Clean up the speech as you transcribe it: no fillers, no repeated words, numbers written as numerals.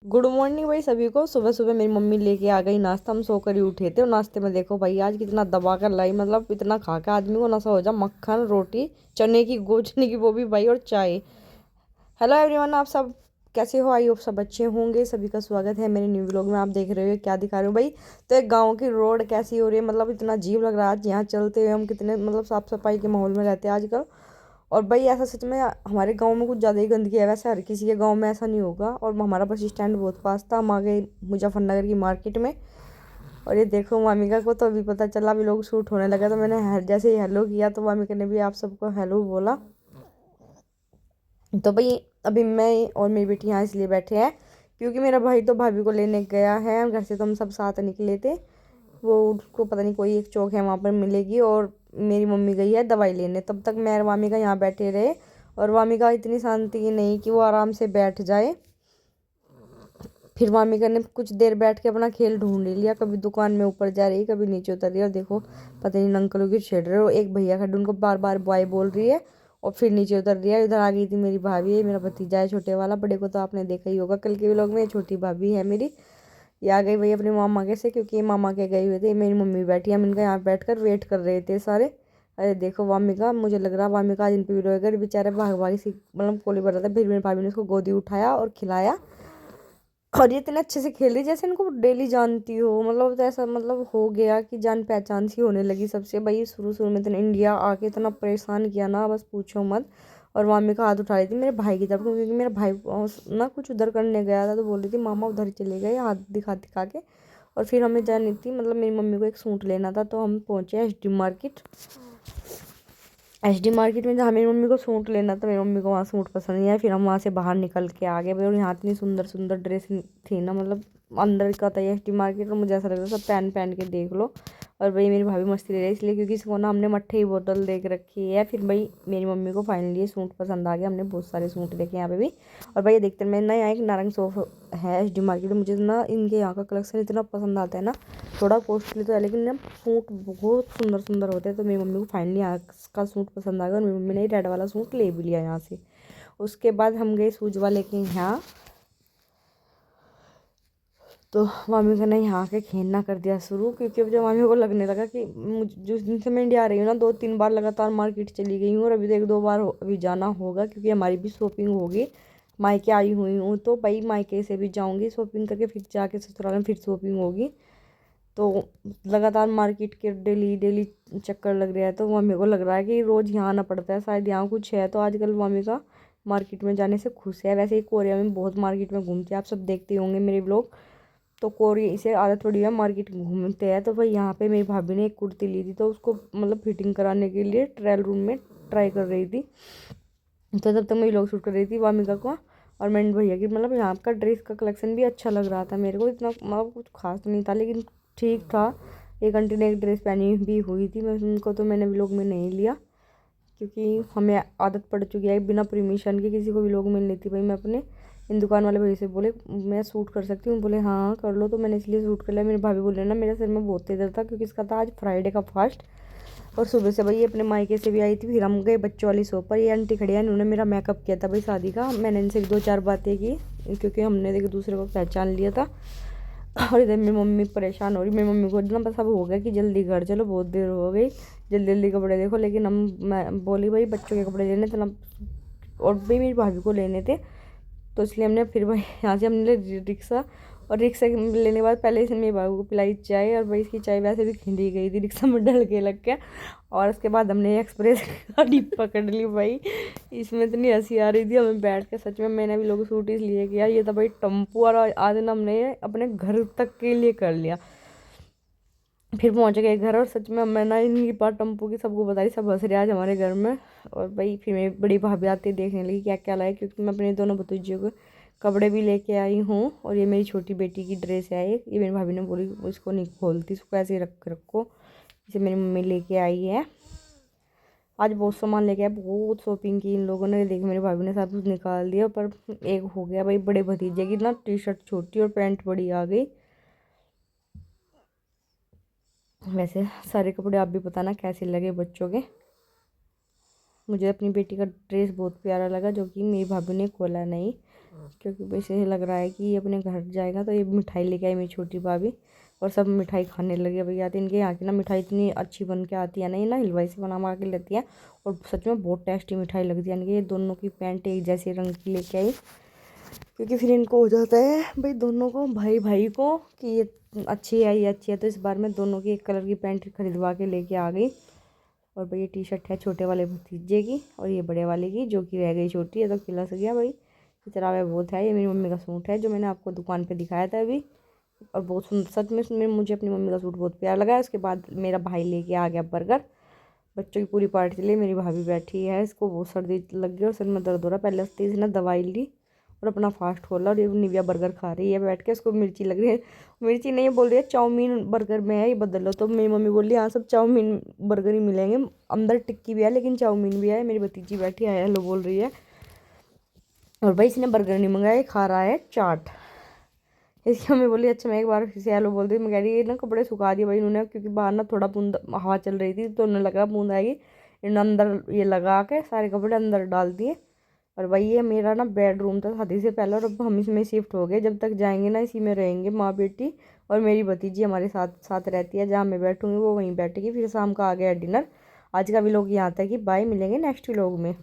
Good morning भाई सभी को। सुबह सुबह मेरी मम्मी लेके आ गई नाश्ता। हम सोकर ही उठे थे और नाश्ते में देखो भाई आज कितना दबा कर लाई, मतलब इतना खा के आदमी को नशा हो जा। मक्खन रोटी चने की गोचने की, वो भी भाई, और चाय। हेलो एवरीवन, आप सब कैसे हो? आई होप सब अच्छे होंगे। सभी का स्वागत है मेरे न्यू व्लॉग में। आप देख रहे हो क्या दिखा रहे हो भाई? तो एक गाँव की रोड कैसी हो रही है, मतलब इतना अजीब लग रहा है आज यहाँ चलते हुए। हम कितने मतलब साफ सफाई के माहौल में रहते हैं आजकल। और भाई ऐसा सच में हमारे गांव में कुछ ज़्यादा ही गंदगी है। वैसे हर किसी के गांव में ऐसा नहीं होगा। और हमारा बस स्टैंड बहुत पास था। हम आ गए मुजफ्फरनगर की मार्केट में। और ये देखो मामिका को तो अभी पता चला, अभी लोग शूट होने लगा तो मैंने जैसे ही हेलो किया तो मामिका ने भी आप सबको हेलो बोला। तो भाई अभी मैं और मेरी बेटी यहाँ इसलिए बैठे हैं क्योंकि मेरा भाई तो भाभी को लेने गया है घर से। तो हम सब साथ निकले थे। वो उसको पता नहीं कोई एक चौक है वहाँ पर मिलेगी। और मेरी मम्मी गई है दवाई लेने। तब तक मैं और वामिका यहाँ बैठे रहे। और वामिका इतनी शांति नहीं कि वो आराम से बैठ जाए। फिर वामिका ने कुछ देर बैठ के अपना खेल ढूंढ ही लिया। कभी दुकान में ऊपर जा रही, कभी नीचे उतर रही। और देखो पता नहीं अंकलों की छेड़ रहे हो। एक भैया खड़े उनको बार बार बॉय बोल रही है और फिर नीचे उतर रही है। इधर आ गई थी मेरी भाभी, मेरा भतीजा है छोटे वाला। बड़े को तो आपने देखा ही होगा कल के व्लॉग में। छोटी भाभी है मेरी, ये आ गई भाई अपने मामा के से, क्योंकि ये मामा के गए हुए थे। मेरी मम्मी बैठी, हम इनका यहाँ बैठ कर वेट कर रहे थे सारे। अरे देखो वामिका, मुझे लग रहा वामिका आज इन पे भी रोएगा। बेचारे भाग भाग सी मतलब कोली बढ़ रहा था। फिर मेरी भाभी ने उसको गोदी उठाया और खिलाया। और ये इतने अच्छे से खेल रही जैसे इनको डेली जानती हो। मतलब तो ऐसा मतलब हो गया कि जान पहचान सी होने लगी सबसे। भाई शुरू शुरू में इतना इंडिया आके इतना परेशान किया ना, बस पूछो मत। और मामी का हाथ उठा रही थी मेरे भाई की तरफ, क्योंकि मेरा भाई ना कुछ उधर करने गया था तो बोल रही थी मामा उधर चले गए हाथ दिखा दिखा के। और फिर हमें जानी थी, मतलब मेरी मम्मी को एक सूट लेना था तो हम पहुँचे एचडी मार्केट। एचडी मार्केट में जहाँ मेरी मम्मी को सूट लेना था, मेरी मम्मी को वहाँ सूट पसंद नहीं आया। फिर हम वहाँ से बाहर निकल के आ गए भाई। और यहाँ इतनी सुंदर सुंदर ड्रेस थी ना, मतलब अंदर का था एचडी मार्केट। और मुझे ऐसा लग रहा था सब पहन पहन के देख लो। और भाई मेरी भाभी मस्ती ले रही है इसलिए क्योंकि इसको ना हमने मट्ठे की बोतल देख रखी है। फिर भाई मेरी मम्मी को फाइनली ये सूट पसंद आ गया। हमने बहुत सारे सूट देखे यहाँ पे भी। और भाई देखते मैं ना यहाँ एक नारंग सोफ है एचडी मार्केट में। मुझे ना इनके यहाँ का कलेक्शन इतना पसंद आता है ना। थोड़ा कॉस्टली तो है लेकिन ना सूट बहुत सुंदर सुंदर होते हैं। तो मेरी मम्मी को फाइनली यहाँ का सूट पसंद आ गया। और मेरी मम्मी ने रेड वाला सूट ले भी लिया यहाँ से। उसके बाद हम गए सूज वाले के यहाँ। तो मामी का ने यहाँ के खेलना कर दिया शुरू, क्योंकि अब जब मामी को लगने लगा कि जिस दिन से मैं इंडिया आ रही हूँ ना 2-3 बार लगातार मार्केट चली गई हूँ। और अभी तो 1-2 बार अभी जाना होगा क्योंकि हमारी भी शॉपिंग होगी। मायके आई हुई हूँ तो भाई मायके से भी जाऊँगी शॉपिंग करके, फिर जाके ससुराल में फिर शॉपिंग होगी। तो लगातार मार्केट के डेली डेली चक्कर लग रहा है। तो मम्मी को लग रहा है कि रोज़ यहाँ आना पड़ता है, शायद यहाँ कुछ है। तो आजकल मम्मी का मार्केट में जाने से खुश है। वैसे ही कोरिया में बहुत मार्केट में घूमते हैं, आप सब देखते होंगे मेरे ब्लॉग। तो कोरिया इसे आदत थोड़ी है मार्केट घूमते हैं। तो भाई यहाँ पे मेरी भाभी ने एक कुर्ती ली थी तो उसको मतलब फिटिंग कराने के लिए ट्रायल रूम में ट्राई कर रही थी। तो तब तक मैं व्लॉग शूट कर रही थी वामिका को। और मैंने भैया की मतलब यहाँ का ड्रेस का कलेक्शन भी अच्छा लग रहा था मेरे को। इतना मतलब कुछ खास तो नहीं था लेकिन ठीक था। एक आंटी ने एक ड्रेस पहनी भी हुई थी, मैं उनको तो मैंने व्लॉग में नहीं लिया क्योंकि हमें आदत पड़ चुकी है बिना परमिशन के किसी को व्लॉग में लेती। भाई मैं अपने इन दुकान वाले भैया से बोले मैं सूट कर सकती हूँ, बोले हाँ हाँ कर लो। तो मैंने इसलिए सूट कर लिया। मेरी भाभी बोल रहे ना मेरे सिर में बहुत तेज दर्द था क्योंकि इसका था आज फ्राइडे का फास्ट। और सुबह से भाई ये अपने मायके से भी आई थी। फिर हम गए बच्चों वाली शॉप पर। ये आंटी खड़ी है, इन्होंने मेरा मेकअप किया था भाई शादी का। मैंने इनसे 2-4 बातें की क्योंकि हमने एक दूसरे को पहचान लिया था। और इधर मेरी मम्मी परेशान हो रही। मेरी मम्मी को इतना बस अब हो गया कि जल्दी घर चलो, बहुत देर हो गई, जल्दी जल्दी कपड़े देखो। लेकिन मैं बोली भाई बच्चों के कपड़े लेने थे और भी मेरी भाभी को लेने थे। तो इसलिए हमने फिर भाई यहाँ से हमने रिक्शा। और रिक्शा लेने के बाद पहले से मेरी बाबू को पिलाई चाय। और भाई इसकी चाय वैसे भी खिंडी गई थी रिक्शा में डल के लग के। और उसके बाद हमने एक्सप्रेस गाड़ी पकड़ ली भाई। इसमें इतनी हंसी आ रही थी हमें बैठ के, सच में। मैंने भी लोग सूट इसलिए किया, ये था भाई टम्पू। और आज ना हमने अपने घर तक के लिए कर लिया। फिर पहुंच गए घर। और सच में मैं ना इनकी बात टम्पू की सबको बताई, सब हंस रहे आज हमारे घर में। और भाई फिर मेरी बड़ी भाभी आती देखने लगी क्या क्या लाए, क्योंकि मैं अपने दोनों भतीजियों को कपड़े भी लेके आई हूँ। और ये मेरी छोटी बेटी की ड्रेस है एक, ये मेरी भाभी ने बोली इसको नहीं खोलती, इसको ऐसे ही रखो। इसे मेरी मम्मी लेके आई है। आज बहुत सामान लेके आए, बहुत शॉपिंग की इन लोगों ने। देख मेरी भाभी ने सब कुछ निकाल दिया। पर एक हो गया भाई बड़े भतीजे की ना टी शर्ट छोटी और पैंट बड़ी आ गई। वैसे सारे कपड़े आप भी बताना कैसे लगे बच्चों के। मुझे अपनी बेटी का ड्रेस बहुत प्यारा लगा जो कि मेरी भाभी ने खोला नहीं। क्योंकि वैसे ही लग रहा है कि ये अपने घर जाएगा। तो ये मिठाई लेके आई मेरी छोटी भाभी और सब मिठाई खाने लगे भैया। तो इनके यहाँ की ना मिठाई इतनी अच्छी बन के आती है ना, ये ना हलवाई से बना के लेती है और सच में बहुत टेस्टी मिठाई लगती है इनकी। ये दोनों की पैंट एक जैसे रंग की लेके आई, क्योंकि फिर इनको हो जाता है भाई दोनों को, भाई भाई को, कि ये अच्छी है ये अच्छी है। तो इस बार मैं दोनों की एक कलर की पैंट खरीदवा के लेके आ गई। और भाई ये टी शर्ट है छोटे वाले भतीजे की और ये बड़े वाले की, जो कि रह गई छोटी है तो खिलस गया भाई, इतना वह बहुत है। ये मेरी मम्मी का सूट है जो मैंने आपको दुकान पे दिखाया था अभी, और बहुत सुंदर, सच में मुझे अपनी मम्मी का सूट बहुत प्यारा लगा। उसके बाद मेरा भाई लेके आ गया बर्गर। बच्चों की पूरी पार्टी चली, मेरी भाभी बैठी है, इसको बहुत सर्दी लग गई और सिर में दर्द हो रहा है। पहले उसने इसने दवाई ली और अपना फास्ट खोला और ये निविया बर्गर खा रही है बैठ के। उसको मिर्ची लग रही है, मिर्ची नहीं बोल रही है चाउमीन बर्गर में है, ये बदल लो। तो मेरी मम्मी बोल रही है हाँ सब चाउमीन बर्गर ही मिलेंगे, अंदर टिक्की भी है लेकिन चाउमीन भी है। मेरी भतीजी बैठी है हेलो बोल रही है। और भाई इसने बर्गर नहीं मंगाया, खा रहा है चाट। इसकी मम्मी बोली अच्छा मैं एक बार फिर से हेलो बोल दी। मैं कह रही है ना कपड़े सुखा दिए भाई इन्होंने, क्योंकि बाहर ना थोड़ा बूंद हवा चल रही थी तो उन्हें लगा बूंद आएगी, इन्होंने अंदर ये लगा के सारे कपड़े अंदर डाल दिए। और भाई ये मेरा ना बेडरूम था शादी से पहले और अब हम इसमें शिफ्ट हो गए। जब तक जाएंगे ना इसी में रहेंगे माँ बेटी, और मेरी भतीजी हमारे साथ साथ रहती है, जहाँ मैं बैठूंगी वो वहीं बैठेगी। फिर शाम का आ गया डिनर। आज का व्लॉग यहाँ तक कि बाय, मिलेंगे नेक्स्ट व्लॉग में।